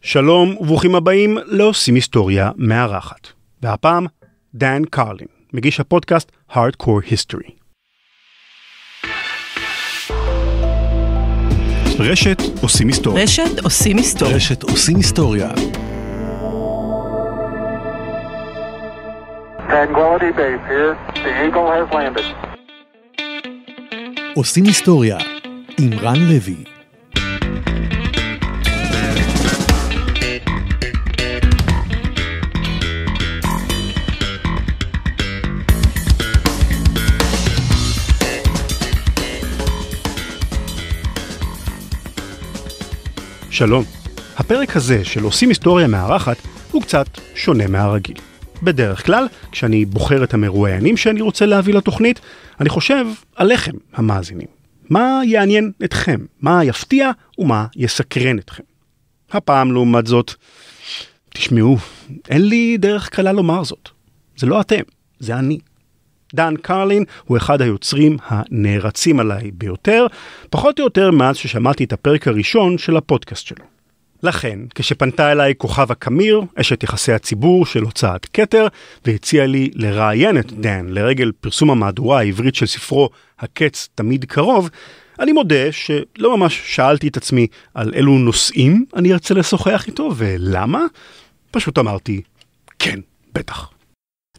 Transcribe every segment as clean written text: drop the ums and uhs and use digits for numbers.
שלום וברוכים הבאים לעושים היסטוריה מארחת. והפעם, דן קרלין, מגיש הפודקאסט Hardcore History. רשת עושים היסטוריה. רשת עושים היסטוריה. רשת עושים היסטוריה. Tranquility Base here. The Eagle has landed. עושים היסטוריה עם רן לוי. שלום. הפרק הזה של עושים היסטוריה מארחת הוא קצת שונה מהרגיל. בדרך כלל, כשאני בוחר את המרואיינים שאני רוצה להביא לתוכנית, אני חושב עליכם, המאזינים. מה יעניין אתכם? מה יפתיע ומה יסקרן אתכם? הפעם לעומת זאת, תשמעו, אין לי דרך קלה לומר זאת. זה לא אתם, זה אני. דן קרלין הוא אחד היוצרים הנערצים עליי ביותר, פחות או יותר מאז ששמעתי את הפרק הראשון של הפודקאסט שלו. לכן, כשפנתה אליי כוכב הקמיר, אשת יחסי הציבור של הוצאת כתר, והציע לי לראיין את דן לרגל פרסום המהדורה העברית של ספרו הקץ תמיד קרוב, אני מודה שלא ממש שאלתי את עצמי על אילו נושאים אני ארצה לשוחח איתו ולמה. פשוט אמרתי, כן, בטח.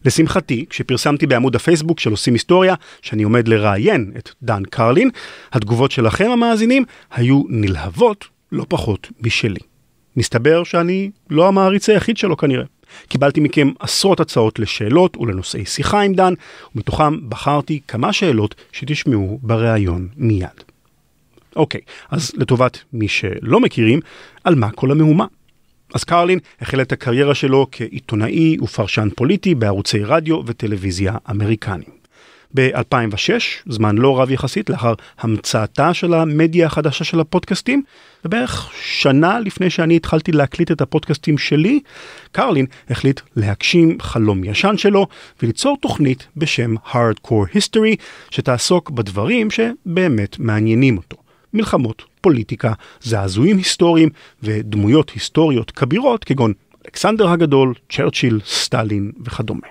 לשמחתי, כשפרסמתי בעמוד הפייסבוק של עושים היסטוריה, שאני עומד לראיין את דן קרלין, התגובות שלכם המאזינים היו נלהבות לא פחות משלי. מסתבר שאני לא המעריץ היחיד שלו כנראה. קיבלתי מכם עשרות הצעות לשאלות ולנושאי שיחה עם דן, ומתוכם בחרתי כמה שאלות שתשמעו בראיון מיד. אוקיי, אז לטובת מי שלא מכירים, על מה כל המהומה? אז קרלין החל את הקריירה שלו כעיתונאי ופרשן פוליטי בערוצי רדיו וטלוויזיה אמריקנים. ב-2006, זמן לא רב יחסית לאחר המצאתה של המדיה החדשה של הפודקאסטים, ובערך שנה לפני שאני התחלתי להקליט את הפודקאסטים שלי, קרלין החליט להגשים חלום ישן שלו וליצור תוכנית בשם Hardcore History, שתעסוק בדברים שבאמת מעניינים אותו. מלחמות, פוליטיקה, זעזועים היסטוריים ודמויות היסטוריות כבירות כגון אלכסנדר הגדול, צ'רצ'יל, סטלין וכדומה.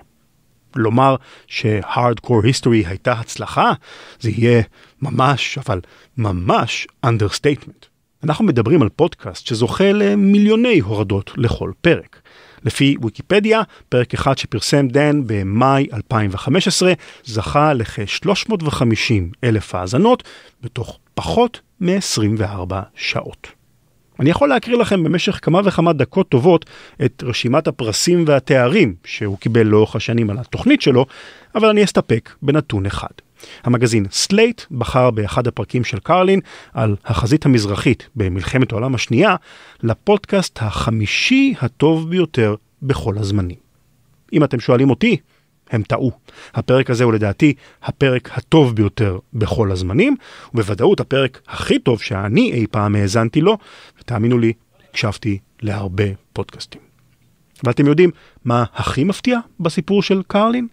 לומר ש-Hardcore History הייתה הצלחה, זה יהיה ממש, אבל ממש understatement. אנחנו מדברים על פודקאסט שזוכה למיליוני הורדות לכל פרק. לפי ויקיפדיה, פרק אחד שפרסם דן במאי 2015 זכה לכ-350,000 האזנות בתוך פחות מ-24 שעות. אני יכול להקריא לכם במשך כמה וכמה דקות טובות את רשימת הפרסים והתארים שהוא קיבל לאורך השנים על התוכנית שלו, אבל אני אסתפק בנתון אחד. המגזין סלייט בחר באחד הפרקים של קרלין על החזית המזרחית במלחמת העולם השנייה לפודקאסט החמישי הטוב ביותר בכל הזמנים. אם אתם שואלים אותי, הם טעו. הפרק הזה הוא לדעתי הפרק הטוב ביותר בכל הזמנים, ובוודאות הפרק הכי טוב שאני אי פעם האזנתי לו, ותאמינו לי, הקשבתי להרבה פודקאסטים. ואתם יודעים מה הכי מפתיע בסיפור של קרלין?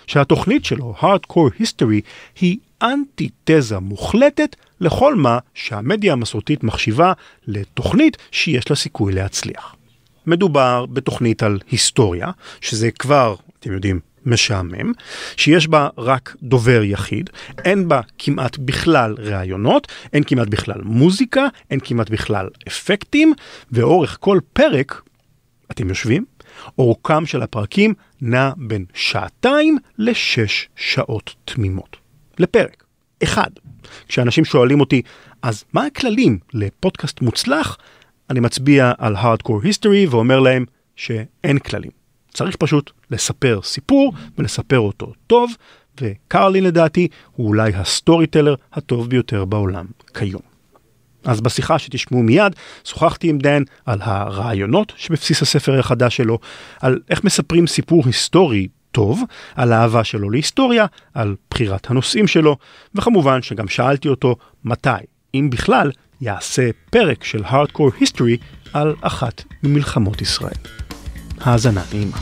שהתוכנית שלו, Hardcore History, היא אנטיתזה מוחלטת לכל מה שהמדיה המסורתית מחשיבה לתוכנית שיש לה סיכוי להצליח. מדובר בתוכנית על היסטוריה, שזה כבר, אתם יודעים, משעמם, שיש בה רק דובר יחיד, אין בה כמעט בכלל ראיונות, אין כמעט בכלל מוזיקה, אין כמעט בכלל אפקטים, ואורך כל פרק, אתם יושבים, אורכם של הפרקים נע בין 2 ל-6 שעות תמימות. לפרק. אחד. כשאנשים שואלים אותי, אז מה הכללים לפודקאסט מוצלח? אני מצביע על Hardcore History ואומר להם שאין כללים. צריך פשוט לספר סיפור ולספר אותו טוב, וקרלין לדעתי הוא אולי הסטוריטלר הטוב ביותר בעולם כיום. אז בשיחה שתשמעו מיד, שוחחתי עם דן על הרעיונות שבבסיס הספר החדש שלו, על איך מספרים סיפור היסטורי טוב, על האהבה שלו להיסטוריה, על בחירת הנושאים שלו, וכמובן שגם שאלתי אותו מתי, אם בכלל, יעשה פרק של Hardcore History על אחת ממלחמות ישראל. האזנה נעימה.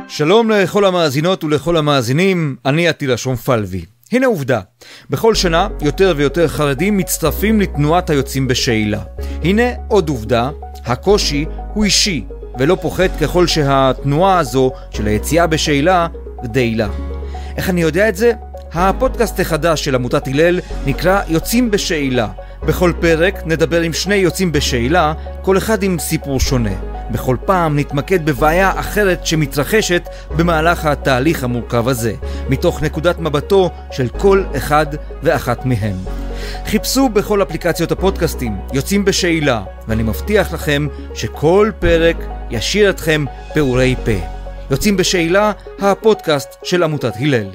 שלום לכל המאזינות ולכל המאזינים, אני עטילה שומפלבי. הנה עובדה, בכל שנה יותר ויותר חרדים מצטרפים לתנועת היוצאים בשאלה. הנה עוד עובדה, הקושי הוא אישי, ולא פוחת ככל שהתנועה הזו של היציאה בשאלה גדלה. איך אני יודע את זה? הפודקאסט החדש של עמותת הלל נקרא יוצאים בשאלה. בכל פרק נדבר עם שני יוצאים בשאלה, כל אחד עם סיפור שונה. בכל פעם נתמקד בבעיה אחרת שמתרחשת במהלך התהליך המורכב הזה, מתוך נקודת מבטו של כל אחד ואחת מהם. חיפשו בכל אפליקציות הפודקאסטים יוצאים בשאלה, ואני מבטיח לכם שכל פרק ישאיר אתכם פעורי פה. יוצאים בשאלה, הפודקאסט של עמותת הלל.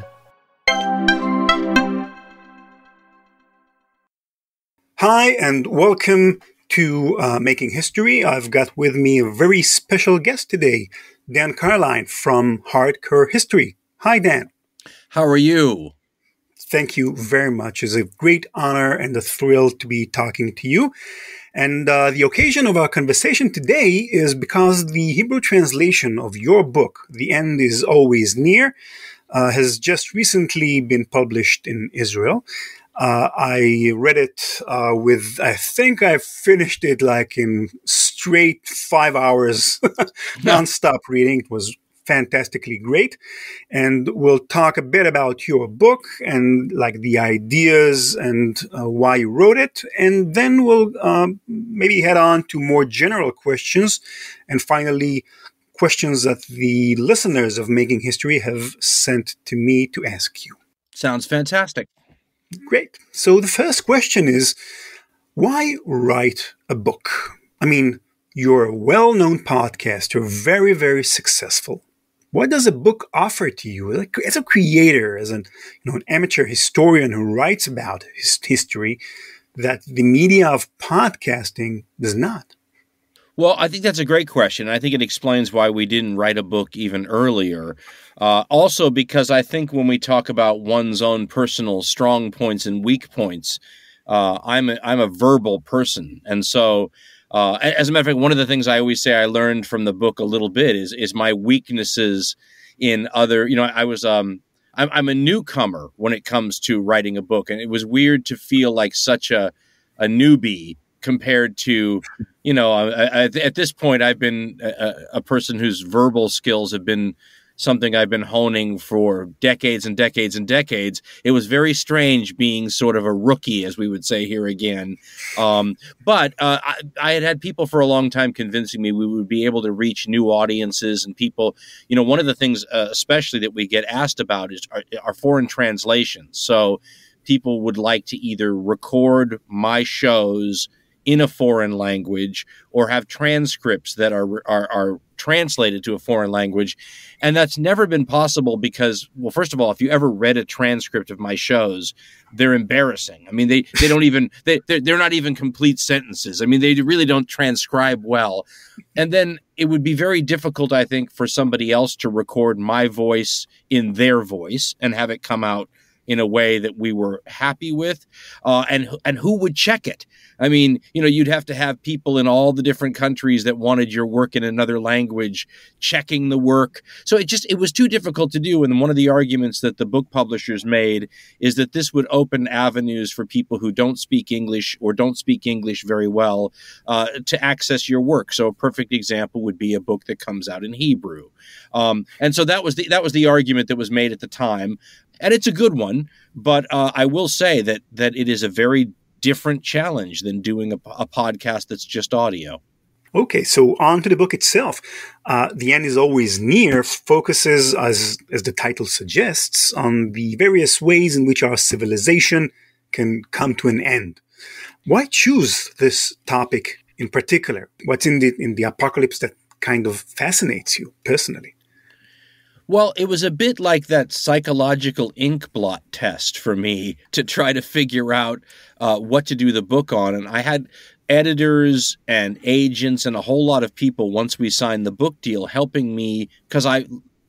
Hi and welcome to Making History. I've got with me a very special guest today, Dan Carlin from Hardcore History. Hi, Dan. How are you? Thank you very much. It's a great honor and a thrill to be talking to you. And the occasion of our conversation today is because the Hebrew translation of your book, The End is Always Near, has just recently been published in Israel. I read it I think I finished it like in straight 5 hours, non-stop reading. It was fantastically great. And we'll talk a bit about your book and like the ideas and why you wrote it. And then we'll maybe head on to more general questions. And finally, questions that the listeners of Making History have sent to me to ask you. Sounds fantastic. Great. So the first question is, why write a book? I mean, you're a well-known podcaster, very, very successful. What does a book offer to you as a creator, as an amateur historian who writes about history that the media of podcasting does not? Well, I think that's a great question. I think it explains why we didn't write a book even earlier. Also, because I think when we talk about one's own personal strong points and weak points, I'm a verbal person. And so, as a matter of fact, one of the things I always say I learned from the book a little bit is my weaknesses in other, I'm a newcomer when it comes to writing a book. And it was weird to feel like such a newbie compared to, at this point, I've been a person whose verbal skills have been something I've been honing for decades and decades and decades. It was very strange being sort of a rookie, as we would say here again. But I had people for a long time convincing me we would be able to reach new audiences and people. One of the things especially that we get asked about are foreign translations. So people would like to either record my shows in a foreign language or have transcripts that are translated to a foreign language. And that's never been possible because, well, first of all, if you ever read a transcript of my shows, they're embarrassing. I mean, they don't even, they're not even complete sentences. I mean, they really don't transcribe well. And then it would be very difficult, I think, for somebody else to record my voice in their voice and have it come out in a way that we were happy with, and who would check it? I mean, you'd have to have people in all the different countries that wanted your work in another language checking the work. So it was too difficult to do. And one of the arguments that the book publishers made is that this would open avenues for people who don't speak English or don't speak English very well to access your work. So a perfect example would be a book that comes out in Hebrew. And so that was the argument that was made at the time. And it's a good one, but I will say that it is a very different challenge than doing a podcast that's just audio. Okay, so on to the book itself. The End is Always Near focuses, as the title suggests, on the various ways in which our civilization can come to an end. Why choose this topic in particular? What's in the apocalypse that kind of fascinates you personally? Well, it was a bit like that psychological ink blot test for me to try to figure out what to do the book on. And I had editors and agents and a whole lot of people, once we signed the book deal, helping me, because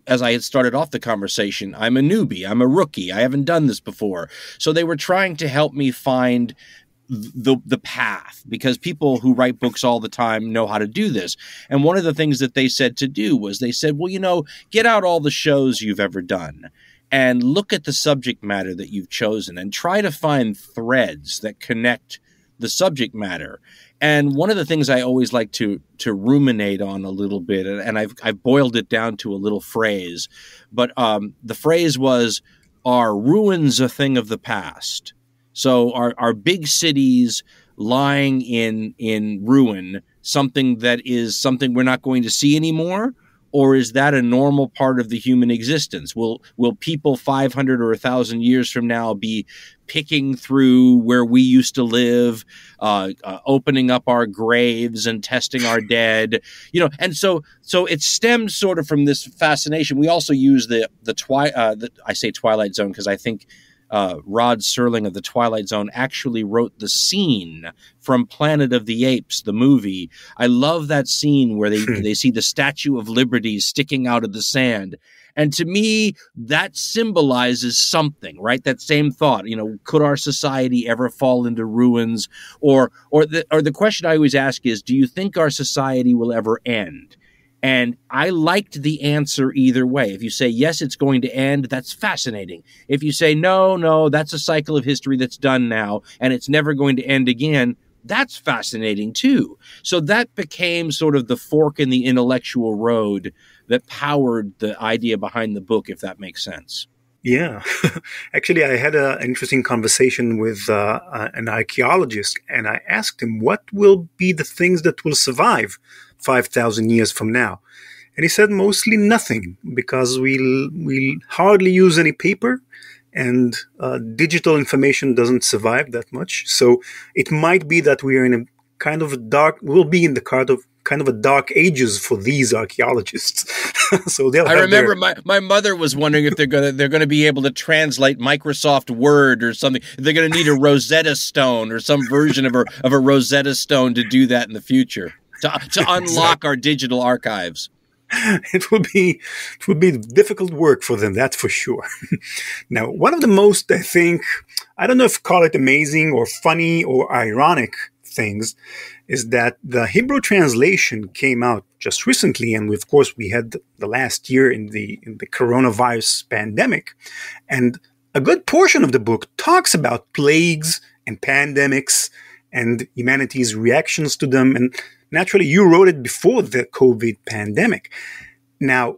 as I had started off the conversation, I'm a newbie, I'm a rookie, I haven't done this before. So they were trying to help me find the path, because people who write books all the time know how to do this. And one of the things that they said to do was they said, well, get out all the shows you've ever done and look at the subject matter that you've chosen and try to find threads that connect the subject matter. And one of the things I always like to ruminate on a little bit, and I've boiled it down to a little phrase, but the phrase was, are ruins a thing of the past? So are big cities lying in ruin something that is something we're not going to see anymore? Or is that a normal part of the human existence? Will people 500 or 1,000 years from now be picking through where we used to live, opening up our graves and testing our dead? And so it stems sort of from this fascination. We also use I say Twilight Zone because I think Rod Serling of the Twilight Zone actually wrote the scene from Planet of the Apes, the movie. I love that scene where they see the Statue of Liberty sticking out of the sand. And to me, that symbolizes something, right? That same thought, could our society ever fall into ruins? Or the question I always ask is, do you think our society will ever end? And I liked the answer either way. If you say, yes, it's going to end, that's fascinating. If you say, no, that's a cycle of history that's done now, and it's never going to end again, that's fascinating too. So that became sort of the fork in the intellectual road that powered the idea behind the book, if that makes sense. Yeah. Actually, I had an interesting conversation with an archaeologist, and I asked him, what will be the things that will survive 5,000 years from now? And he said mostly nothing, because we'll hardly use any paper, and digital information doesn't survive that much. So it might be that we are in a kind of we'll be in the kind of a dark ages for these archaeologists. So I remember my mother was wondering if they're gonna be able to translate Microsoft Word or something. They're gonna need a Rosetta Stone or some version of a Rosetta Stone to do that in the future, to unlock our digital archives. It will be difficult work for them, that's for sure. Now, one of the most, I think, I don't know if call it amazing or funny or ironic things, is that the Hebrew translation came out just recently, and of course we had the last year in the coronavirus pandemic, and a good portion of the book talks about plagues and pandemics and humanity's reactions to them. And naturally, you wrote it before the COVID pandemic. Now,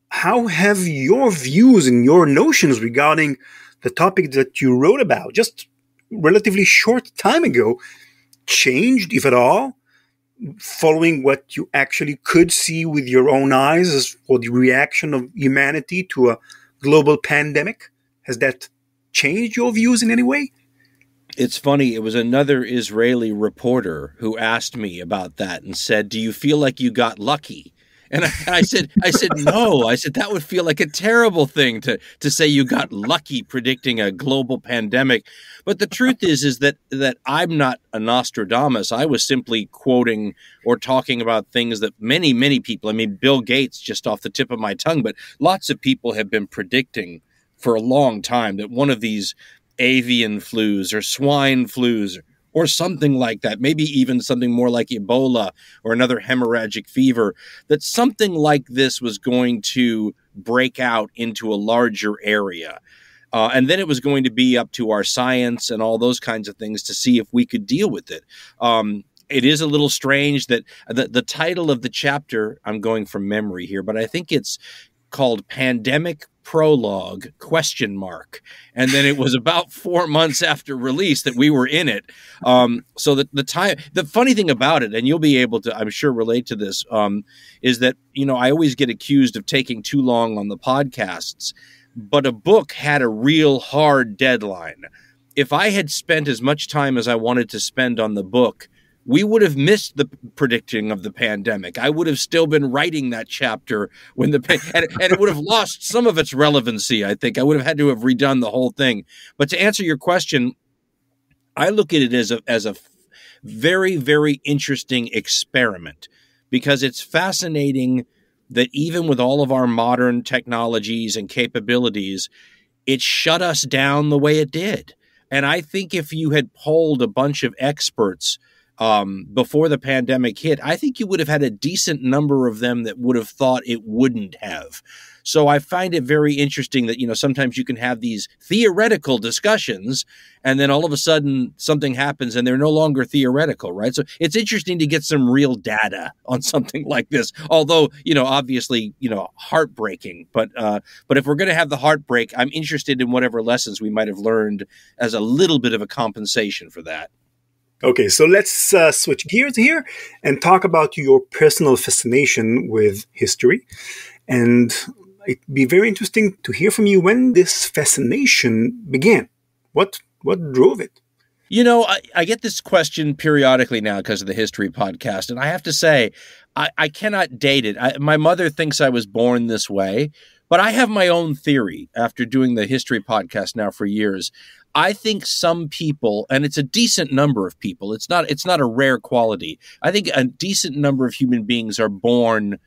how have your views and your notions regarding the topic that you wrote about just relatively short time ago changed, if at all, following what you actually could see with your own eyes as for the reaction of humanity to a global pandemic? Has that changed your views in any way? It's funny. It was another Israeli reporter who asked me about that and said, do you feel like you got lucky? And I said, no. I said, that would feel like a terrible thing to say you got lucky predicting a global pandemic. But the truth is that I'm not a Nostradamus. I was simply quoting or talking about things that many, many people, Bill Gates just off the tip of my tongue, but lots of people have been predicting for a long time that one of these avian flus or swine flus or something like that, maybe even something more like Ebola or another hemorrhagic fever, that something like this was going to break out into a larger area. And then it was going to be up to our science and all those kinds of things to see if we could deal with it. It is a little strange that the title of the chapter, I'm going from memory here, but I think it's called Pandemic Prologue ? And then it was about 4 months after release that we were in it. So the funny thing about it, and you'll be able to, I'm sure, relate to this, is that, I always get accused of taking too long on the podcasts, but a book had a real hard deadline. If I had spent as much time as I wanted to spend on the book, we would have missed the predicting of the pandemic. I would have still been writing that chapter when and it would have lost some of its relevancy. I think I would have had to have redone the whole thing. But to answer your question, I look at it as a very, very interesting experiment, because it's fascinating that even with all of our modern technologies and capabilities, it shut us down the way it did. And I think if you had polled a bunch of experts before the pandemic hit, I think you would have had a decent number of them that would have thought it wouldn't have. So I find it very interesting that, sometimes you can have these theoretical discussions and then all of a sudden something happens and they're no longer theoretical, right? So it's interesting to get some real data on something like this, although, obviously, heartbreaking. But if we're going to have the heartbreak, I'm interested in whatever lessons we might have learned as a little bit of a compensation for that. Okay, so let's switch gears here and talk about your personal fascination with history. And it'd be very interesting to hear from you when this fascination began. What drove it? I get this question periodically now because of the history podcast. And I have to say, I cannot date it. My mother thinks I was born this way, but I have my own theory after doing the history podcast now for years. I think some people, and it's a decent number of people, it's not a rare quality. I think a decent number of human beings are born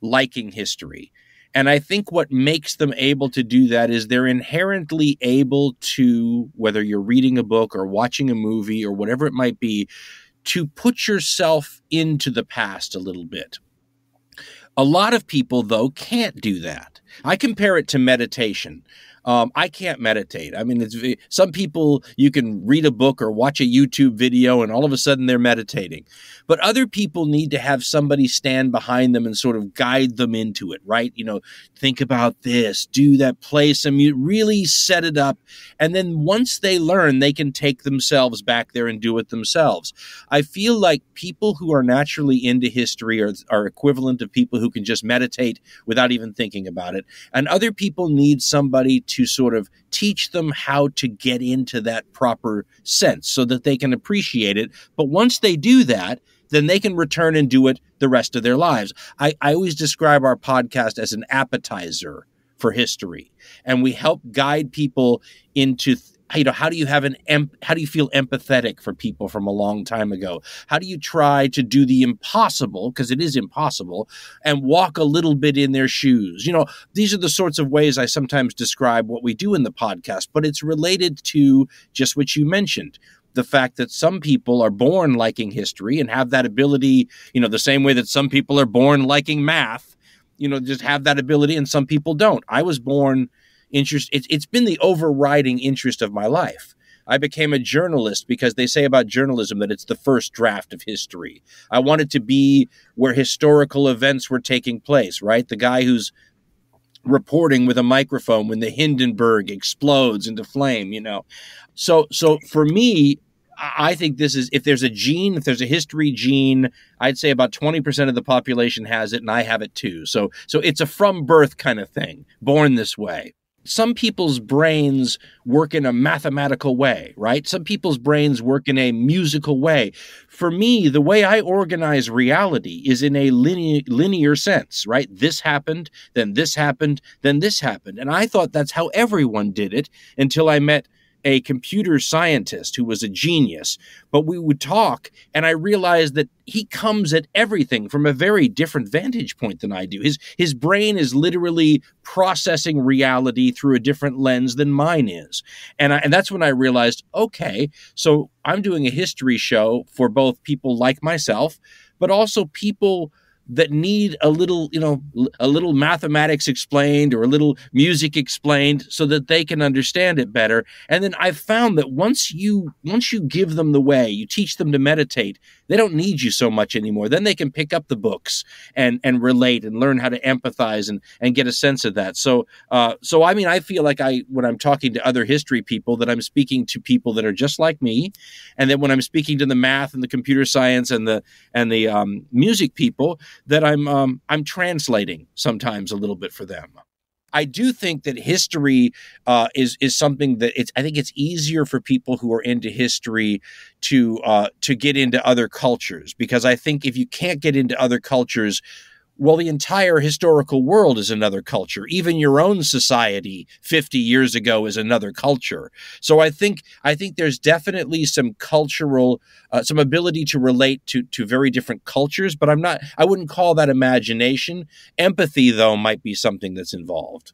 liking history. And I think what makes them able to do that is they're inherently able to, whether you're reading a book or watching a movie or whatever it might be, to put yourself into the past a little bit. A lot of people, though, can't do that. I compare it to meditation. I can't meditate. I mean, some people, you can read a book or watch a YouTube video and all of a sudden they're meditating. But other people need to have somebody stand behind them and sort of guide them into it, right? Think about this, do that, play some music, really set it up. And then once they learn, they can take themselves back there and do it themselves. I feel like people who are naturally into history are equivalent of people who can just meditate without even thinking about it. And other people need somebody to sort of teach them how to get into that proper sense so that they can appreciate it. But once they do that, then they can return and do it the rest of their lives. I always describe our podcast as an appetizer for history. And we help guide people into how do you feel empathetic for people from a long time ago? How do you try to do the impossible, because it is impossible, and walk a little bit in their shoes? These are the sorts of ways I sometimes describe what we do in the podcast, but it's related to just what you mentioned. The fact that some people are born liking history and have that ability, the same way that some people are born liking math, just have that ability and some people don't. I was born interested. It's been the overriding interest of my life. I became a journalist because they say about journalism that it's the first draft of history. I wanted to be where historical events were taking place, right? The guy who's reporting with a microphone when the Hindenburg explodes into flame, So for me, I think this is, if there's a history gene, I'd say about 20% of the population has it, and I have it too. So it's a from birth kind of thing, born this way. Some people's brains work in a mathematical way, right? Some people's brains work in a musical way. For me, the way I organize reality is in a linear sense, right? This happened, then this happened, then this happened. And I thought that's how everyone did it until I met a computer scientist who was a genius. But we would talk, and I realized that he comes at everything from a very different vantage point than I do. His brain is literally processing reality through a different lens than mine is. And that's when I realized, okay, so I'm doing a history show for both people like myself, but also people that need a little mathematics explained or a little music explained so that they can understand it better. And then I've found that once you give them the way, you teach them to meditate, they don't need you so much anymore. Then they can pick up the books and relate and learn how to empathize and get a sense of that. So I mean, I feel like when I'm talking to other history people, that I'm speaking to people that are just like me. And then when I'm speaking to the math and the computer science and the music people, that I'm translating sometimes a little bit for them. I do think that history is something that I think it's easier for people who are into history to get into other cultures, because I think if you can't get into other cultures, well, the entire historical world is another culture. Even your own society 50 years ago is another culture. So I think there's definitely some cultural, some ability to relate to very different cultures, but I wouldn't call that imagination. Empathy, though, might be something that's involved.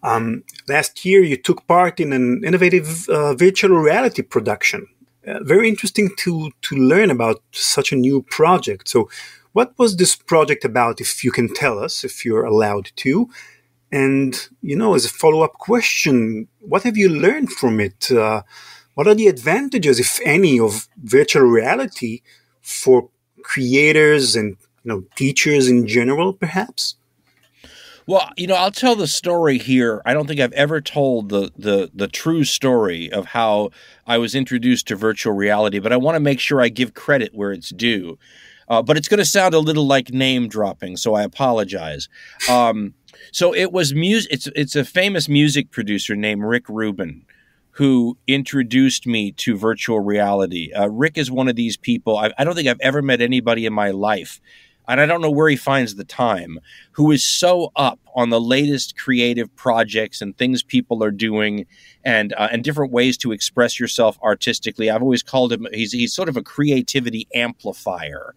Last year, you took part in an innovative virtual reality production. Very interesting to learn about such a new project. So what was this project about, if you can tell us, if you're allowed to? And, as a follow-up question, what have you learned from it? What are the advantages, if any, of virtual reality for creators and, teachers in general, perhaps? Well, I'll tell the story here. I don't think I've ever told the true story of how I was introduced to virtual reality, but I want to make sure I give credit where it's due. But it's going to sound a little like name dropping, so I apologize. So it was music. It's a famous music producer named Rick Rubin who introduced me to virtual reality. Rick is one of these people. I don't think I've ever met anybody in my life, and I don't know where he finds the time, who is so up on the latest creative projects and things people are doing and different ways to express yourself artistically. I've always called him, he's sort of a creativity amplifier.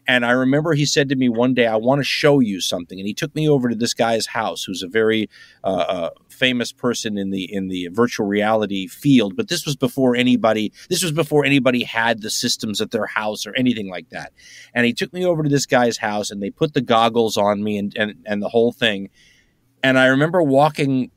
And I remember he said to me one day, I want to show you something. And he took me over to this guy's house, who's a very famous person in the virtual reality field. But this was before anybody had the systems at their house or anything like that. And he took me over to this guy's house, and they put the goggles on me and the whole thing. And I remember walking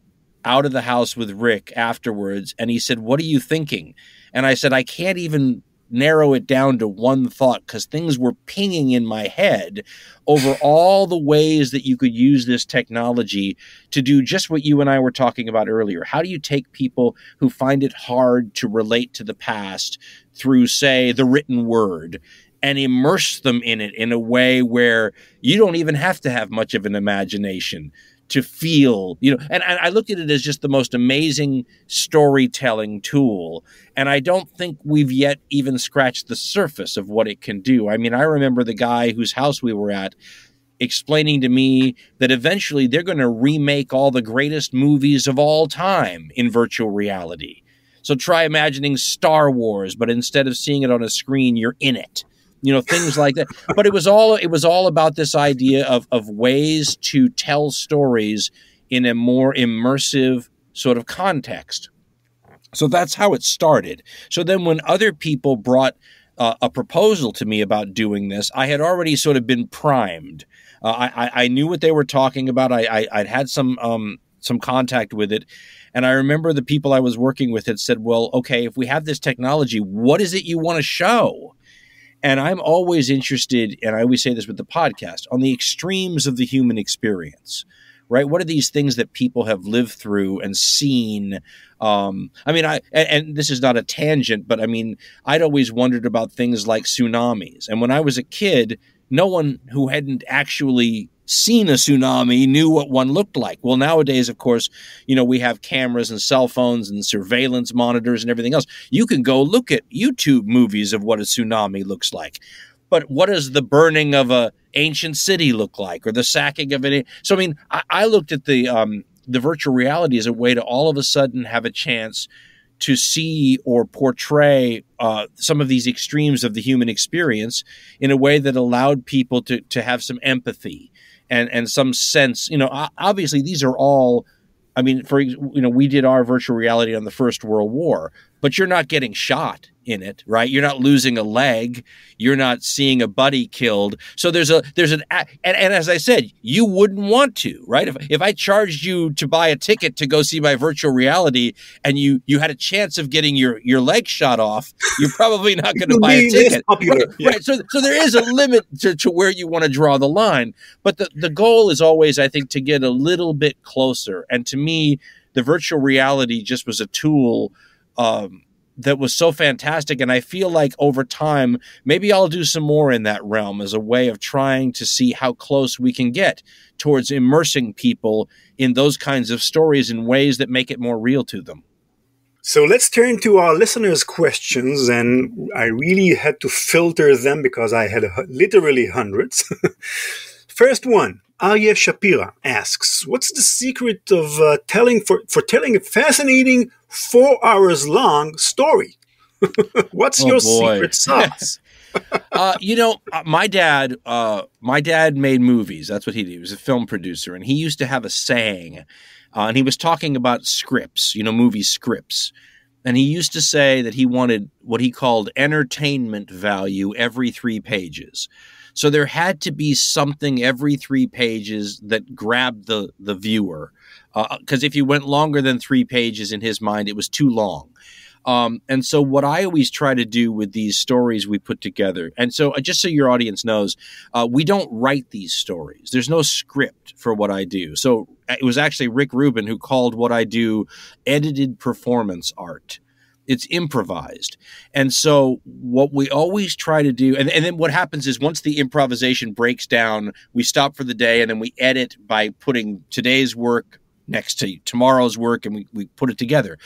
out of the house with Rick afterwards, and he said, "What are you thinking?" And I said, "I can't even narrow it down to one thought, because things were pinging in my head over all the ways that you could use this technology to do just what you and I were talking about earlier. How do you take people who find it hard to relate to the past through, say, the written word, and immerse them in it in a way where you don't even have to have much of an imagination to feel, and I looked at it as just the most amazing storytelling tool. And I don't think we've yet even scratched the surface of what it can do. I mean, I remember the guy whose house we were at explaining to me that eventually they're going to remake all the greatest movies of all time in virtual reality. So try imagining Star Wars, but instead of seeing it on a screen, you're in it. Things like that. But it was all about this idea of ways to tell stories in a more immersive sort of context. So that's how it started. So then when other people brought a proposal to me about doing this, I had already sort of been primed. I knew what they were talking about. I'd had some contact with it. And I remember the people I was working with had said, well, okay, if we have this technology, what is it you want to show? And I'm always interested, and I always say this with the podcast, on the extremes of the human experience, right? What are these things that people have lived through and seen? And this is not a tangent, but I'd always wondered about things like tsunamis. And when I was a kid, no one who hadn't actually seen a tsunami knew what one looked like. Well, nowadays, of course, we have cameras and cell phones and surveillance monitors and everything else. You can go look at YouTube movies of what a tsunami looks like. But what does the burning of an ancient city look like, or the sacking of any? So, I looked at the virtual reality as a way to all of a sudden have a chance to see or portray some of these extremes of the human experience in a way that allowed people to have some empathy and some sense. Obviously these are all, we did our virtual reality on the First World War, but you're not getting shot in it, right? You're not losing a leg. You're not seeing a buddy killed. So and as I said, you wouldn't want to, right? If I charged you to buy a ticket to go see my virtual reality and you had a chance of getting your leg shot off, you're probably not going to buy a ticket. Right, yeah. Right. So there is a limit to where you want to draw the line. But the goal is always, I think, to get a little bit closer. And to me, the virtual reality just was a tool that was so fantastic. And I feel like over time, maybe I'll do some more in that realm as a way of trying to see how close we can get towards immersing people in those kinds of stories in ways that make it more real to them. So let's turn to our listeners' questions, and I really had to filter them because I had literally hundreds. First one. Arya Shapira asks, what's the secret of telling a fascinating 4 hours long story? What's your secret sauce? My dad made movies. That's what he did. He was a film producer, and he used to have a saying, and he was talking about scripts, movie scripts. And he used to say that he wanted what he called entertainment value every 3 pages. So there had to be something every 3 pages that grabbed the viewer. Because if you went longer than 3 pages in his mind, it was too long. And so what I always try to do with these stories we put together, and so just so your audience knows, we don't write these stories. There's no script for what I do. So it was actually Rick Rubin who called what I do edited performance art. It's improvised. And so what we always try to do, and then what happens is once the improvisation breaks down, we stop for the day and then we edit by putting today's work next to tomorrow's work and we put it together.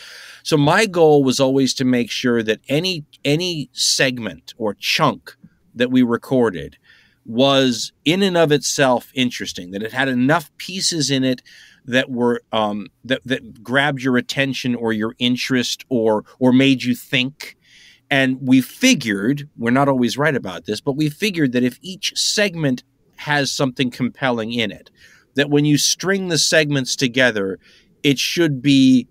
So my goal was always to make sure that any segment or chunk that we recorded was in and of itself interesting, that it had enough pieces in it that were that grabbed your attention or your interest or made you think. And we figured, we're not always right about this, but we figured that if each segment has something compelling in it, that when you string the segments together, it should be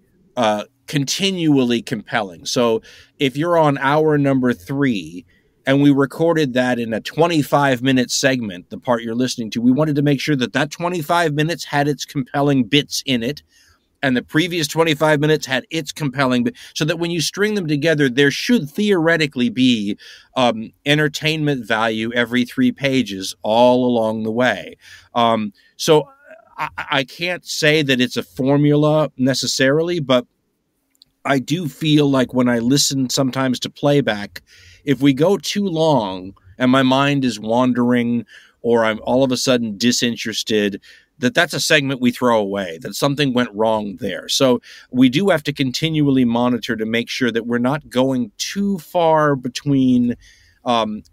continually compelling. So if you're on hour number 3 and we recorded that in a 25-minute segment, the part you're listening to, we wanted to make sure that that 25 minutes had its compelling bits in it, and the previous 25 minutes had its compelling bit, so that when you string them together, there should theoretically be entertainment value every 3 pages all along the way. So I can't say that it's a formula necessarily, but I do feel like when I listen sometimes to playback, if we go too long and my mind is wandering or I'm all of a sudden disinterested, that's a segment we throw away, that something went wrong there. So we do have to continually monitor to make sure that we're not going too far between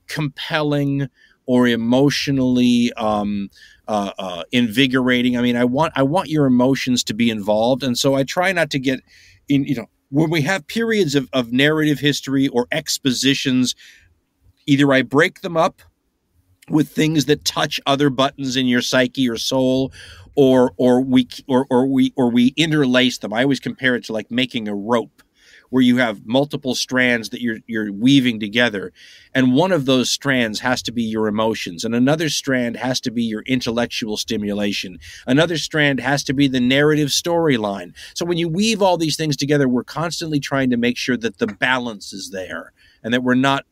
compelling or emotionally invigorating. I mean, I want your emotions to be involved. And so I try not to get in, when we have periods of narrative history or expositions, either I break them up with things that touch other buttons in your psyche or soul, or we interlace them. I always compare it to like making a rope, where you have multiple strands that you're weaving together, and one of those strands has to be your emotions, and another strand has to be your intellectual stimulation. Another strand has to be the narrative storyline. So when you weave all these things together, we're constantly trying to make sure that the balance is there, and that we're not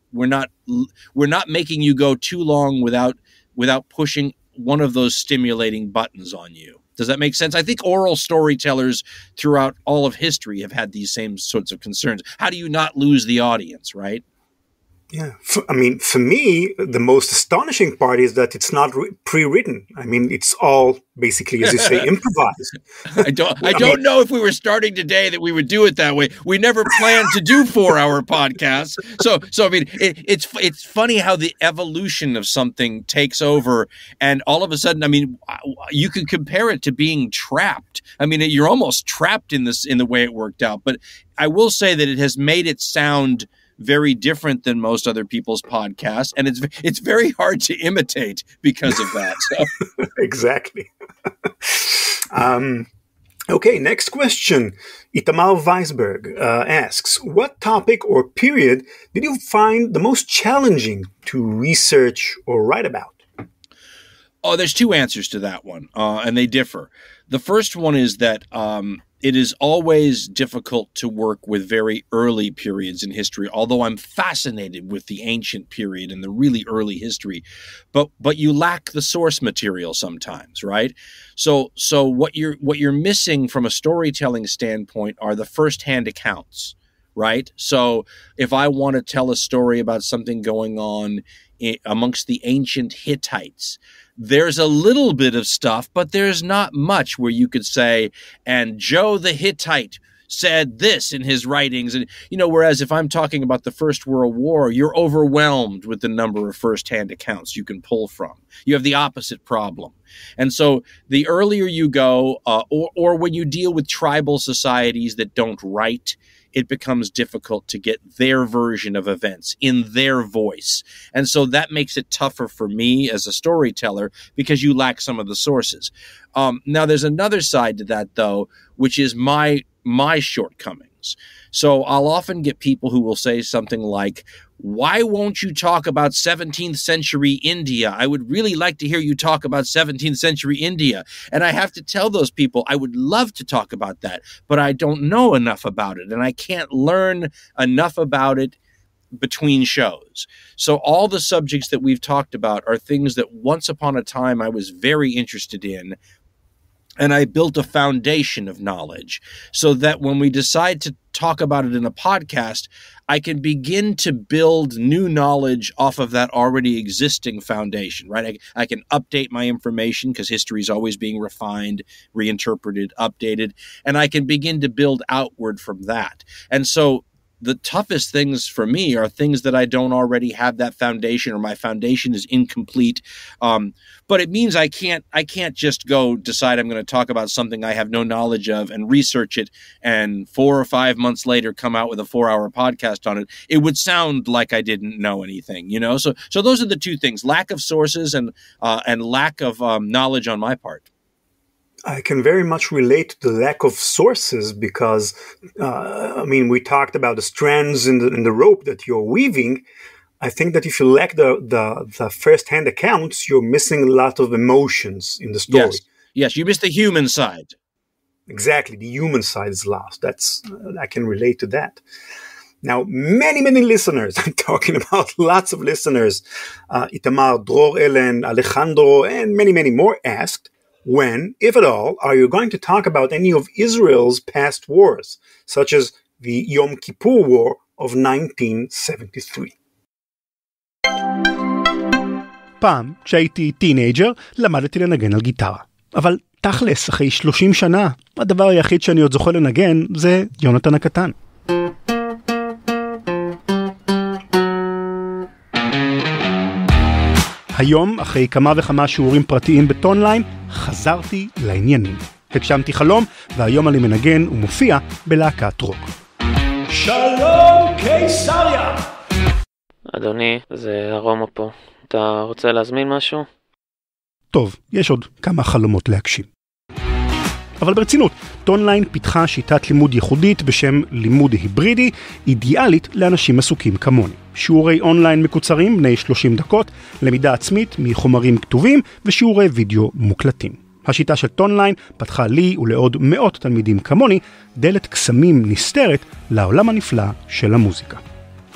making you go too long without pushing one of those stimulating buttons on you. Does that make sense? I think oral storytellers throughout all of history have had these same sorts of concerns. How do you not lose the audience, right? Yeah. For me, the most astonishing part is that it's not pre-written. I mean, it's all basically, as you say, improvised. I don't know if we were starting today that we would do it that way. We never planned to do 4-hour podcasts. So I mean, it's funny how the evolution of something takes over, and all of a sudden, I mean, you could compare it to being trapped. I mean, you're almost trapped in the way it worked out. But I will say that it has made it sound very different than most other people's podcasts, and it's very hard to imitate because of that. So. Exactly. Okay, next question. Itamar Weisberg asks, what topic or period did you find the most challenging to research or write about? Oh, there's 2 answers to that one, and they differ. The first one is that it is always difficult to work with very early periods in history, although I'm fascinated with the ancient period and the really early history. But you lack the source material sometimes, right? So what you're missing from a storytelling standpoint are the first-hand accounts, right? So if I want to tell a story about something going on amongst the ancient Hittites, there's a little bit of stuff, but there's not much where you could say, and Joe the Hittite said this in his writings. And, whereas if I'm talking about the First World War, you're overwhelmed with the number of first-hand accounts you can pull from. You have the opposite problem. And so the earlier you go, or when you deal with tribal societies that don't write, it becomes difficult to get their version of events in their voice. And so that makes it tougher for me as a storyteller because you lack some of the sources. Now, there's another side to that, though, which is my shortcoming. things. So I'll often get people who will say something like, why won't you talk about 17th century India? I would really like to hear you talk about 17th century India. And I have to tell those people, I would love to talk about that, but I don't know enough about it, and I can't learn enough about it between shows. So all the subjects that we've talked about are things that once upon a time I was very interested in, and I built a foundation of knowledge so that when we decide to talk about it in a podcast, I can begin to build new knowledge off of that already existing foundation, right? I can update my information because history is always being refined, reinterpreted, updated, and I can begin to build outward from that. And so the toughest things for me are things that I don't already have that foundation, or my foundation is incomplete. But it means I can't just go decide I'm going to talk about something I have no knowledge of and research it, and 4 or 5 months later come out with a 4-hour podcast on it. It would sound like I didn't know anything, you know? So those are the two things: lack of sources and lack of knowledge on my part. I can very much relate to the lack of sources because, we talked about the strands in the rope that you're weaving. I think that if you lack the first-hand accounts, you're missing a lot of emotions in the story. Yes, you miss the human side. Exactly, the human side is lost. I can relate to that. Now, many listeners, I'm talking about lots of listeners, Itamar, Dror Ellen, Alejandro, and many more asked, when, if at all, are you going to talk about any of Israel's past wars, such as the Yom Kippur War of 1973? פעם, כשהייתי טינג'ר, למדתי לנגן על גיטרה. אבל תכלס, אחרי 30 שנה, הדבר היחיד שאני עוד זוכר לנגן זה יונתן הקטן. היום, אחרי כמה וכמה שיעורים פרטיים בטונליין, חזרתי לעניינים. הגשמתי חלום, והיום אני מנגן ומופיע בלהקת רוק. שלום קיסריה! אדוני, זה ארומה פה. אתה רוצה להזמין משהו? טוב, יש עוד כמה חלומות להגשים. אבל ברצינות, טונליין פיתחה שיטת לימוד ייחודית בשם לימוד היברידי, אידיאלית לאנשים עסוקים כמוני. שיעורי אונליין מקוצרים בני 30 דקות, למידה עצמית מחומרים כתובים ושיעורי וידאו מוקלטים. השיטה של טונליין פתחה לי ולעוד מאות תלמידים כמוני דלת קסמים נסתרת לעולם הנפלא של המוזיקה.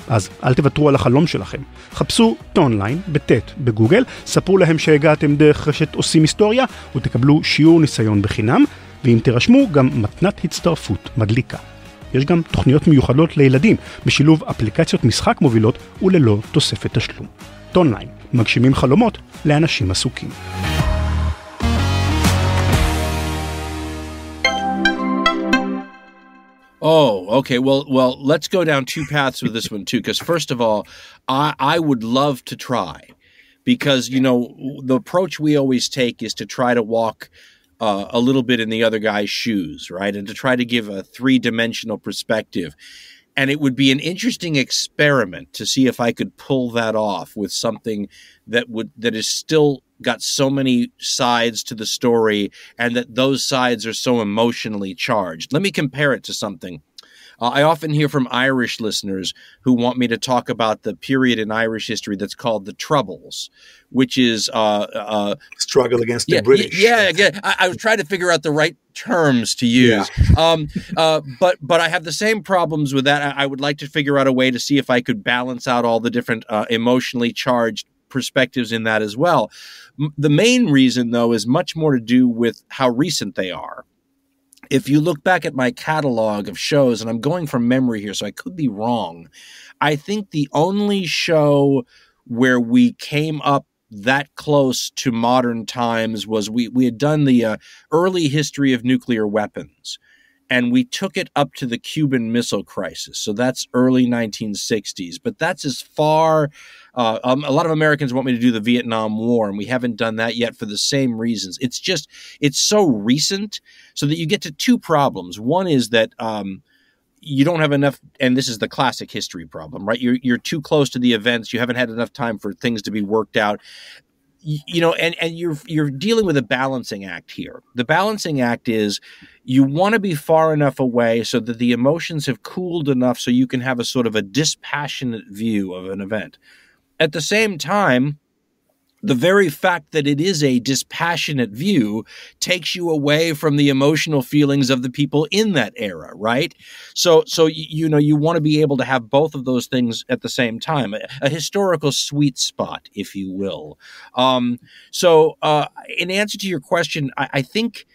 אז אל תוותרו על החלום שלכם. חפשו טונליין בטט בגוגל, ספרו להם שהגעתם דרך רשת עושים היסטוריה ותקבלו שיעור ניסיון בחינם, ואם תרשמו גם מתנת הצטרפות מדליקה. יש גם תוכניות מיוחדות לילדים בשילוב אפליקציות משחק מובילות וללא תוספת תשלום. טונליין, מגשימים חלומות לאנשים עסוקים. Oh, okay. Well, let's go down two paths with this one too. Because first of all, I would love to try, because the approach we always take is to try to walk a little bit in the other guy's shoes, right, and to try to give a 3-dimensional perspective. And it would be an interesting experiment to see if I could pull that off with something that is still got so many sides to the story, and that those sides are so emotionally charged. Let me compare it to something. I often hear from Irish listeners who want me to talk about the period in Irish history that's called the Troubles, which is struggle against the British. I was trying to figure out the right terms to use. But I have the same problems with that. I would like to figure out a way to see if I could balance out all the different emotionally charged perspectives in that as well. The main reason, though, is much more to do with how recent they are. If you look back at my catalog of shows, and I'm going from memory here, so I could be wrong, I think the only show where we came up that close to modern times was we had done the early history of nuclear weapons, and we took it up to the Cuban Missile Crisis. So that's early 1960s, but that's as far. A lot of Americans want me to do the Vietnam War, and we haven't done that yet for the same reasons. It's so recent, so that you get to two problems. One is that you don't have enough, and this is the classic history problem, right? You're too close to the events. You haven't had enough time for things to be worked out. and you're dealing with a balancing act here. The balancing act is you want to be far enough away so that the emotions have cooled enough so you can have a sort of a dispassionate view of an event. At the same time, the very fact that it is a dispassionate view takes you away from the emotional feelings of the people in that era, right? So you want to be able to have both of those things at the same time, a historical sweet spot, if you will. In answer to your question, I think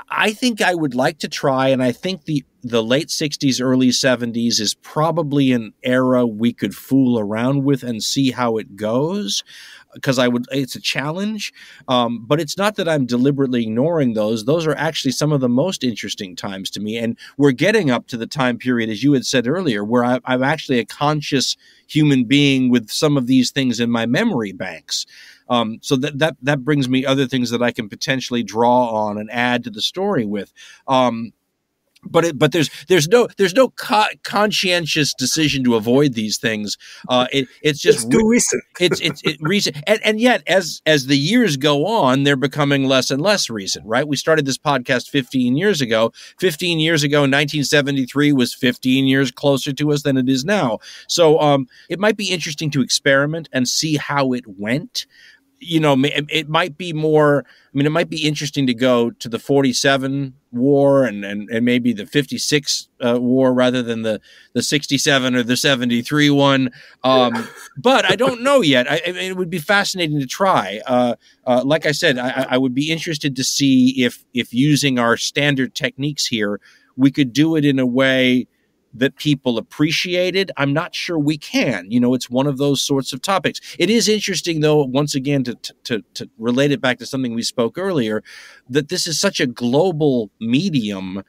I would like to try, and I think the late 60s, early 70s is probably an era we could fool around with and see how it goes, because it's a challenge. But it's not that I'm deliberately ignoring those. Those are actually some of the most interesting times to me. And we're getting up to the time period, as you had said earlier, where I'm actually a conscious human being with some of these things in my memory banks. So that brings me other things that I can potentially draw on and add to the story with. But there's no conscientious decision to avoid these things. It's just too recent. It's recent, and yet as the years go on, they're becoming less and less recent. Right? We started this podcast 15 years ago. 15 years ago, 1973 was 15 years closer to us than it is now. So it might be interesting to experiment and see how it went. It might be more. It might be interesting to go to the 47 war and maybe the 56 war rather than the 67 or the 73 one. But I don't know yet. It would be fascinating to try. Like I said, I would be interested to see if using our standard techniques here, we could do it in a way that people appreciated. I'm not sure we can. It's one of those sorts of topics. It is interesting, though, once again, to relate it back to something we spoke earlier, that this is such a global medium.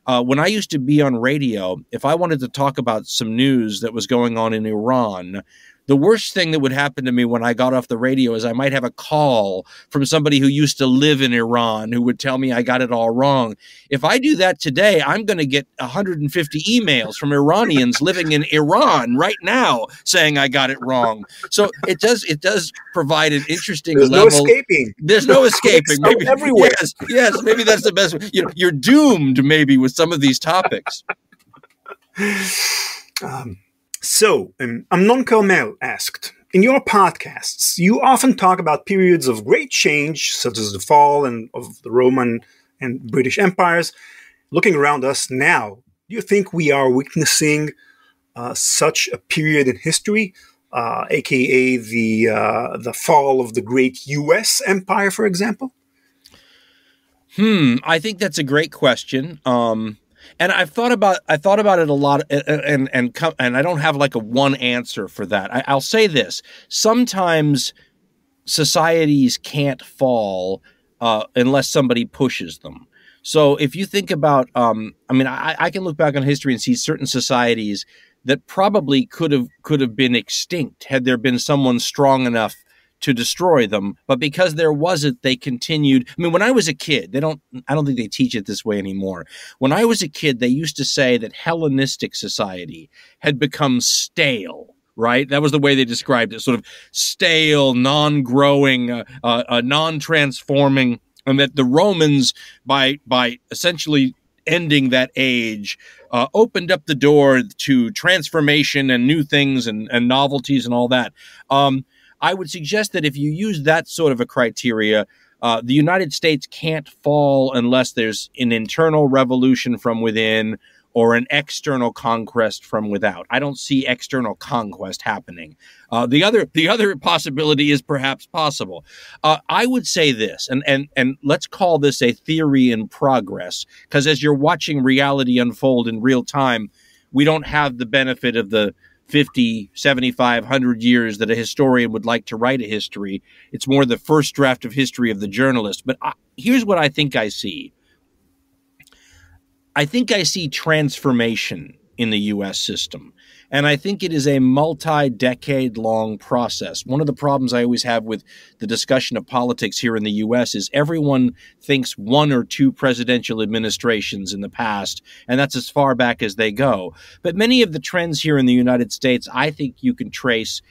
When I used to be on radio, if I wanted to talk about some news that was going on in Iran, the worst thing that would happen to me when I got off the radio is I might have a call from somebody who used to live in Iran who would tell me I got it all wrong. If I do that today, I'm going to get 150 emails from Iranians living in Iran right now saying I got it wrong. So it does provide an interesting level. There's no escaping. There's no escaping. Maybe everywhere. Yes, maybe that's the best way. You're doomed maybe with some of these topics. So, Amnon Carmel asked, in your podcasts, you often talk about periods of great change, such as the fall of the Roman and British empires. Looking around us now, do you think we are witnessing such a period in history, aka the fall of the great U.S. empire, for example? I think that's a great question. And I thought about it a lot, and I don't have like a one answer for that. I'll say this: sometimes societies can't fall unless somebody pushes them. So if you think about, I can look back on history and see certain societies that probably could have been extinct had there been someone strong enough to destroy them, but because there wasn't, they continued. When I was a kid, I don't think they teach it this way anymore. When I was a kid, they used to say that Hellenistic society had become stale, right? That was the way they described it, sort of stale, non-growing, non-transforming, and that the Romans, by essentially ending that age, opened up the door to transformation and new things and novelties and all that. I would suggest that if you use that sort of a criteria, the United States can't fall unless there's an internal revolution from within or an external conquest from without. I don't see external conquest happening. The other possibility is perhaps possible. I would say this, and let's call this a theory in progress, because as you're watching reality unfold in real time, we don't have the benefit of the 50, 75, 100 years that a historian would like to write a history. It's more the first draft of history of the journalist. But here's what I think I see. I think I see transformation in the U.S. system. And I think it is a multi-decade-long process. One of the problems I always have with the discussion of politics here in the U.S. is everyone thinks one or two presidential administrations in the past, and that's as far back as they go. But many of the trends here in the United States, I think you can trace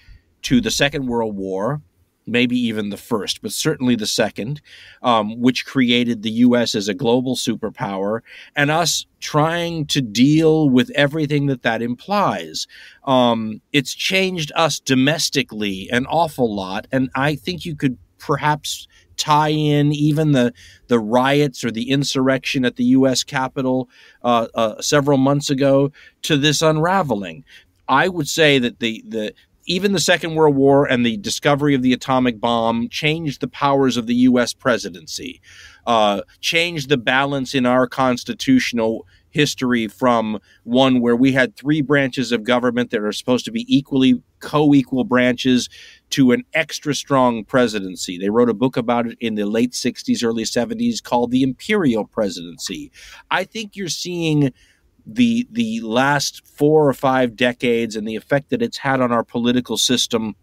to the Second World War, maybe even the first, but certainly the second, which created the U.S. as a global superpower, and us trying to deal with everything that implies. It's changed us domestically an awful lot, and I think you could perhaps tie in even the riots or the insurrection at the U.S. Capitol several months ago to this unraveling. I would say that even the Second World War and the discovery of the atomic bomb changed the powers of the U.S. presidency, changed the balance in our constitutional history from one where we had three branches of government that are supposed to be co-equal branches to an extra strong presidency. They wrote a book about it in the late 60s, early 70s called the Imperial Presidency. I think you're seeing the last 4 or 5 decades and the effect that it's had on our political system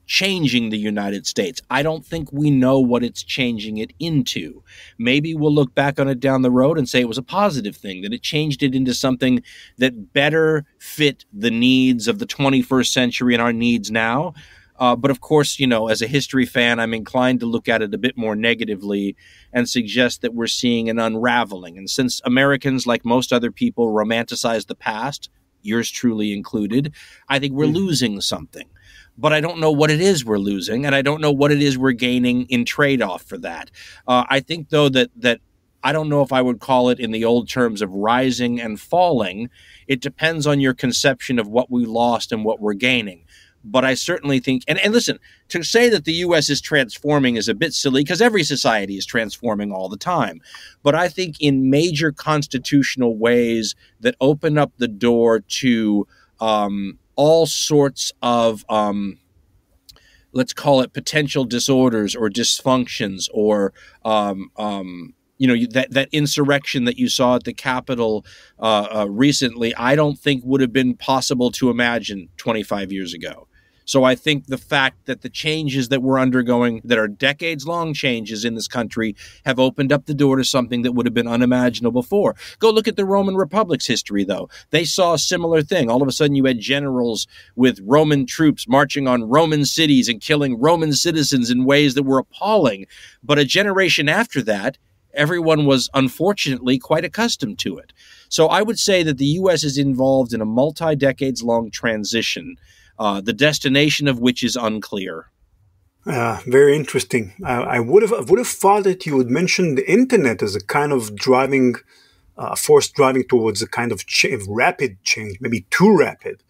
changing the United States. I don't think we know what it's changing it into. Maybe we'll look back on it down the road and say it was a positive thing, that it changed it into something that better fit the needs of the 21st century and our needs now. But of course, as a history fan, I'm inclined to look at it a bit more negatively and suggest that we're seeing an unraveling. And since Americans, like most other people, romanticize the past, yours truly included, I think we're losing something. But I don't know what it is we're losing, and I don't know what it is we're gaining in trade-off for that. I think, though, that I don't know if I would call it in the old terms of rising and falling. It depends on your conception of what we lost and what we're gaining. But I certainly think, and listen, to say that the U.S. is transforming is a bit silly because every society is transforming all the time. But I think in major constitutional ways that open up the door to all sorts of, let's call it potential disorders or dysfunctions or, that insurrection that you saw at the Capitol recently, I don't think would have been possible to imagine 25 years ago. So I think the fact that the changes that we're undergoing, that are decades-long changes in this country, have opened up the door to something that would have been unimaginable before. Go look at the Roman Republic's history, though. They saw a similar thing. All of a sudden, you had generals with Roman troops marching on Roman cities and killing Roman citizens in ways that were appalling. But a generation after that, everyone was unfortunately quite accustomed to it. So I would say that the U.S. is involved in a multi-decades-long transition, the destination of which is unclear. Very interesting. I would have thought that you would mention the internet as a kind of force driving towards a kind of rapid change, maybe too rapid.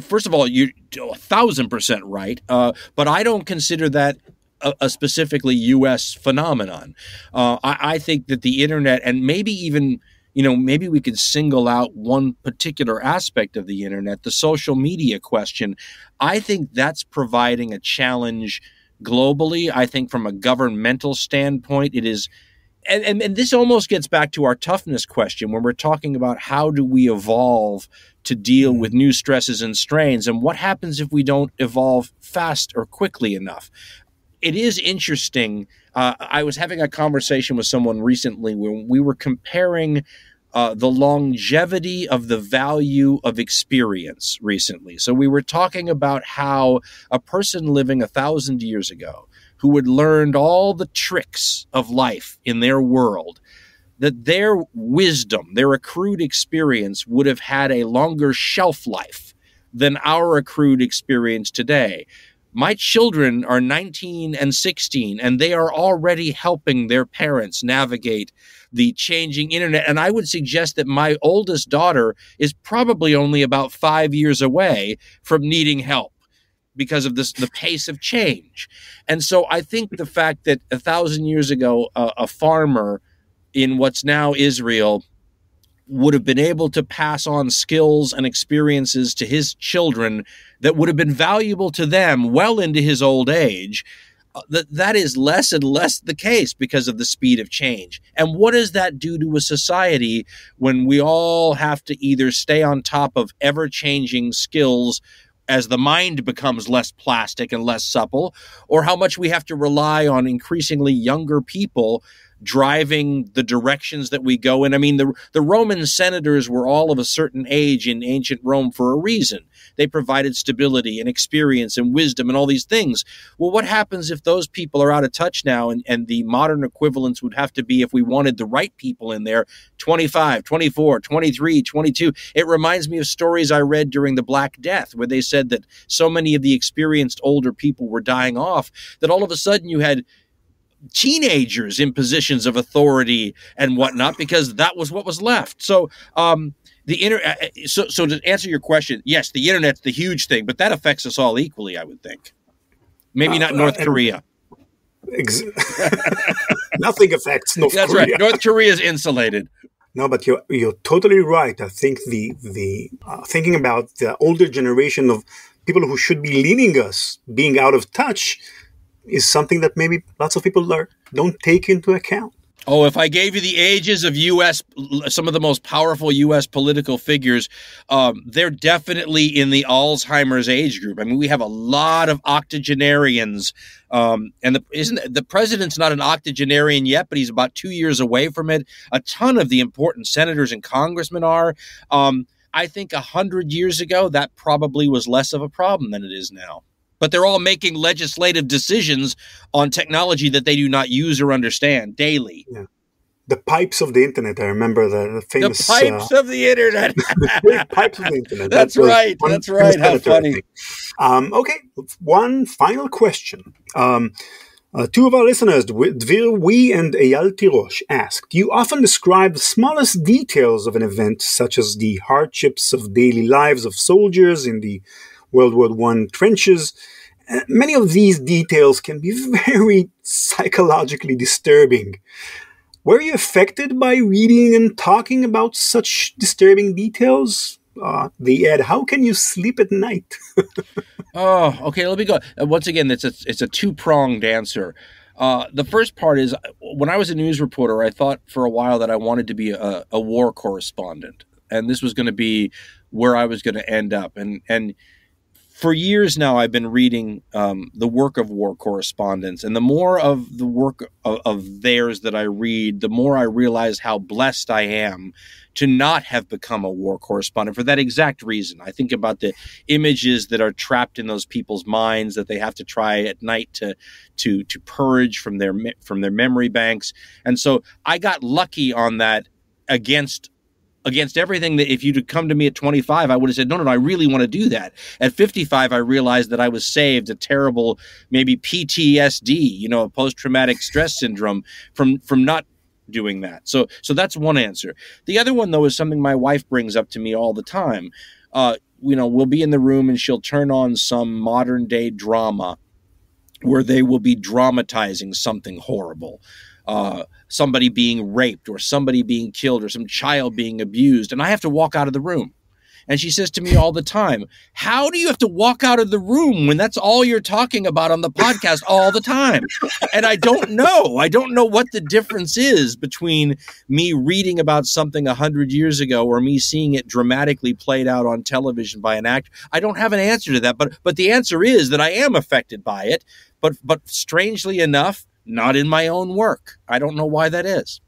First of all, you're 1,000% right, but I don't consider that a specifically U.S. phenomenon. I think that the internet, and maybe even, maybe we could single out one particular aspect of the internet, the social media question. I think that's providing a challenge globally. I think from a governmental standpoint, it is, and this almost gets back to our toughness question when we're talking about how do we evolve to deal with new stresses and strains, and what happens if we don't evolve fast or quickly enough. It is interesting. I was having a conversation with someone recently when we were comparing the longevity of the value of experience recently. So we were talking about how a person living 1,000 years ago who had learned all the tricks of life in their world, that their wisdom, their accrued experience would have had a longer shelf life than our accrued experience today. My children are 19 and 16, and they are already helping their parents navigate the changing internet. And I would suggest that my oldest daughter is probably only about 5 years away from needing help because of the pace of change. And so I think the fact that 1,000 years ago, a farmer in what's now Israel would have been able to pass on skills and experiences to his children that would have been valuable to them well into his old age, that is less and less the case because of the speed of change. And what does that do to a society when we all have to either stay on top of ever-changing skills as the mind becomes less plastic and less supple, or how much we have to rely on increasingly younger people driving the directions that we go in. I mean, the Roman senators were all of a certain age in ancient Rome for a reason. They provided stability and experience and wisdom and all these things. Well, what happens if those people are out of touch now, and the modern equivalents would have to be, if we wanted the right people in there, 25, 24, 23, 22. It reminds me of stories I read during the Black Death, where they said that so many of the experienced older people were dying off that all of a sudden you had teenagers in positions of authority and whatnot, because that was what was left. So, so to answer your question, yes, the internet's the huge thing, but that affects us all equally, I would think. Maybe not North Korea. Nothing affects North Korea. That's right. North Korea is insulated. No, but you're totally right. I think the thinking about the older generation of people who should be leading us being out of touch is something that maybe lots of people don't take into account. Oh, if I gave you the ages of some of the most powerful U.S. political figures, they're definitely in the Alzheimer's age group. I mean, we have a lot of octogenarians, and the president's not an octogenarian yet, but he's about 2 years away from it. A ton of the important senators and congressmen are. I think 100 years ago, that probably was less of a problem than it is now. But they're all making legislative decisions on technology that they do not use or understand daily. Yeah. The pipes of the internet. I remember the famous... The pipes of the internet. The pipes of the internet. That's right. That's right. How funny. Okay, one final question. Two of our listeners, Dvir Wee and Eyal Tirosh, asked, you often describe the smallest details of an event, such as the hardships of daily lives of soldiers in the World War I trenches. Many of these details can be very psychologically disturbing. Were you affected by reading and talking about such disturbing details? They add, how can you sleep at night? Oh, okay, let me go. Once again, it's a two-pronged answer. The first part is, when I was a news reporter, I thought for a while that I wanted to be a war correspondent. And this was going to be where I was going to end up. And for years now, I've been reading the work of war correspondents, and the more of the work of theirs that I read, the more I realize how blessed I am to not have become a war correspondent for that exact reason. I think about the images that are trapped in those people's minds that they have to try at night to purge from their memory banks, and so I got lucky on that against everything that if you'd come to me at 25, I would have said, no, I really want to do that. At 55, I realized that I was saved a terrible, maybe PTSD, a post-traumatic stress syndrome from not doing that. So that's one answer. The other one, though, is something my wife brings up to me all the time. We'll be in the room and she'll turn on some modern day drama where they will be dramatizing something horrible. Somebody being raped or somebody being killed or some child being abused, and I have to walk out of the room. And she says to me all the time, how do you have to walk out of the room when that's all you're talking about on the podcast all the time? And I don't know what the difference is between me reading about something 100 years ago or me seeing it dramatically played out on television by an actor. I don't have an answer to that, but the answer is that I am affected by it, but strangely enough, not in my own work. I don't know why that is.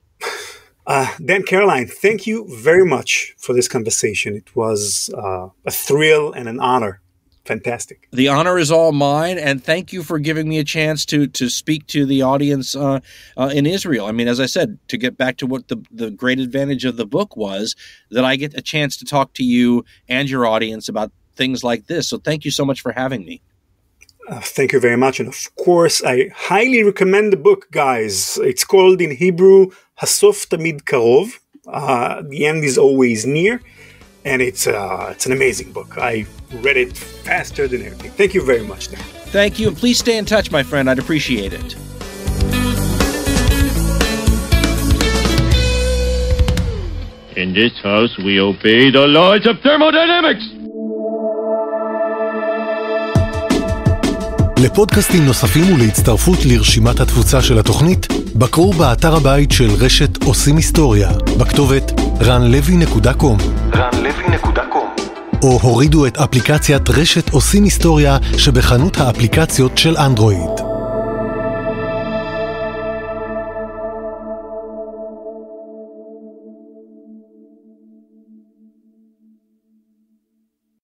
Dan, Caroline, thank you very much for this conversation. It was a thrill and an honor. Fantastic. The honor is all mine, and thank you for giving me a chance to speak to the audience in Israel. I mean, as I said, to get back to what the great advantage of the book was, that I get a chance to talk to you and your audience about things like this. So thank you so much for having me. Thank you very much. And of course, I highly recommend the book, guys. It's called in Hebrew, Tamid, Karov. The end is always near. And it's an amazing book. I read it faster than everything. Thank you very much, Dan. Thank you. And please stay in touch, my friend. I'd appreciate it. In this house, we obey the laws of thermodynamics. לפודקאסטים נוספים ולהצטרפות לרשימת התפוצה של התוכנית, בקרו באתר הבית של רשת עושים היסטוריה, בכתובת ranlevy.com. או הורידו את אפליקציית רשת עושים היסטוריה שבחנות האפליקציות של אנדרואיד.